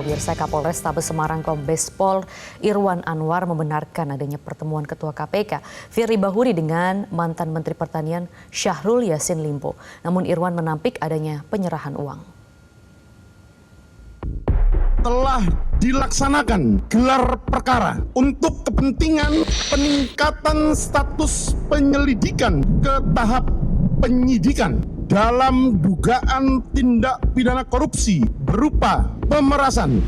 Pemirsa, Kapolres Tabes Semarang Kombes Pol Irwan Anwar membenarkan adanya pertemuan Ketua KPK Firly Bahuri dengan mantan Menteri Pertanian Syahrul Yassin Limpo. Namun Irwan menampik adanya penyerahan uang. Telah dilaksanakan gelar perkara untuk kepentingan peningkatan status penyelidikan ke tahap penyidikan dalam dugaan tindak pidana korupsi berupa pemerasan.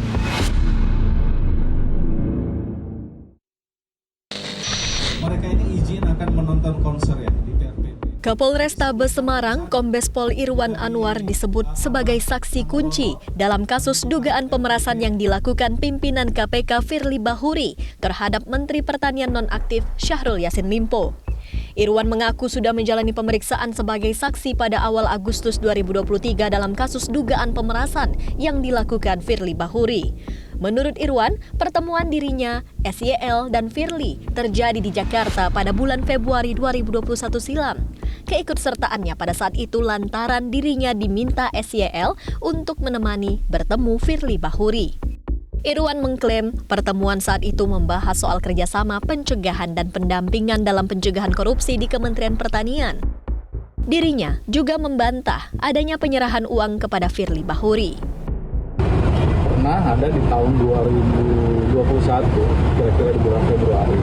Mereka ini izin akan menonton konser ya di PRPP. Kapolres Tabes Semarang, Kombes Pol Irwan Anwar disebut sebagai saksi kunci dalam kasus dugaan pemerasan yang dilakukan pimpinan KPK Firly Bahuri terhadap Menteri Pertanian nonaktif Syahrul Yassin Limpo. Irwan mengaku sudah menjalani pemeriksaan sebagai saksi pada awal Agustus 2023 dalam kasus dugaan pemerasan yang dilakukan Firly Bahuri. Menurut Irwan, pertemuan dirinya, SYL, dan Firly terjadi di Jakarta pada bulan Februari 2021 silam. Keikutsertaannya pada saat itu lantaran dirinya diminta SYL untuk menemani bertemu Firly Bahuri. Irwan mengklaim pertemuan saat itu membahas soal kerjasama pencegahan dan pendampingan dalam pencegahan korupsi di Kementerian Pertanian. Dirinya juga membantah adanya penyerahan uang kepada Firly Bahuri. Pernah ada di tahun 2021, kira-kira di bulan Februari,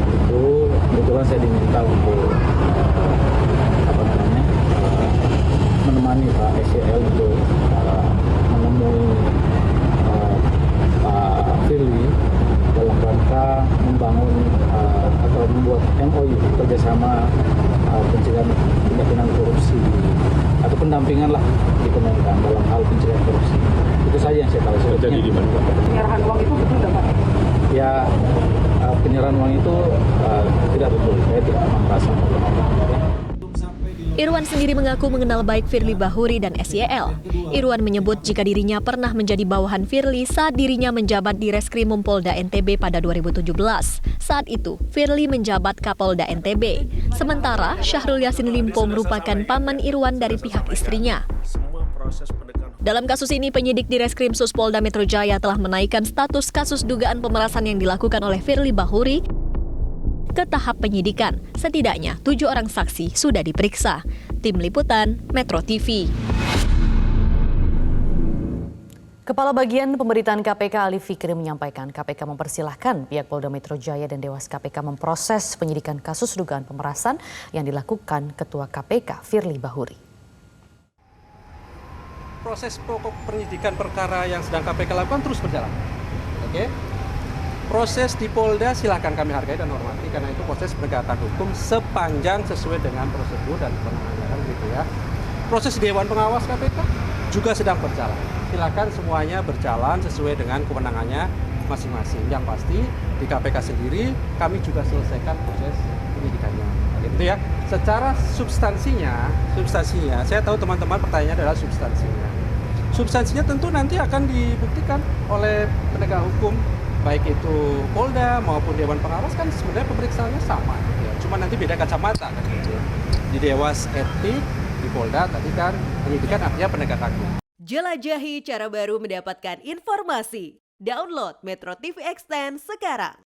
itu kebetulan saya diminta untuk menemani Pak SYL untuk menemui Pak Firly dalam rangka membangun atau membuat MOU kerjasama pencegahan tindak pidana korupsi atau pendampingan lah di Kementerian dalam hal pencegahan korupsi. Itu saja yang saya tahu. Jadi di mana? Penyerahan uang itu betul nggak Pak? Ya, penyerahan uang itu tidak betul. Saya tidak merasa. Irwan sendiri mengaku mengenal baik Firly Bahuri dan SYL. Irwan menyebut jika dirinya pernah menjadi bawahan Firly saat dirinya menjabat di Reskrimum Polda NTB pada 2017. Saat itu, Firly menjabat Kapolda NTB. Sementara Syahrul Yassin Limpo merupakan paman Irwan dari pihak istrinya. Dalam kasus ini, penyidik di Reskrim Sus Polda Metro Jaya telah menaikkan status kasus dugaan pemerasan yang dilakukan oleh Firly Bahuri ke tahap penyidikan. Setidaknya 7 orang saksi sudah diperiksa. Tim Liputan, Metro TV. Kepala Bagian Pemberitaan KPK Ali Fikri menyampaikan KPK mempersilahkan pihak Polda Metro Jaya dan Dewas KPK memproses penyidikan kasus dugaan pemerasan yang dilakukan Ketua KPK Firly Bahuri. Proses pokok penyidikan perkara yang sedang KPK lakukan terus berjalan. Oke. Proses di Polda silakan kami hargai dan hormati karena itu proses penegakan hukum sepanjang sesuai dengan prosedur dan kewenangan gitu ya. Proses Dewan Pengawas KPK juga sedang berjalan. Silakan semuanya berjalan sesuai dengan kewenangannya masing-masing. Yang pasti di KPK sendiri kami juga selesaikan proses penyidikannya. Gitu ya. Secara substansinya saya tahu teman-teman pertanyaannya adalah substansinya. Substansinya tentu nanti akan dibuktikan oleh penegak hukum. Baik itu Polda maupun Dewan Pengawas kan sebenarnya pemeriksaannya sama ya. Cuma nanti beda kacamata kan gitu. Di Dewas Etik, di Polda tadi kan penyidikan artinya penegakan hukum. Jelajahi cara baru mendapatkan informasi. Download Metro TV Extend sekarang.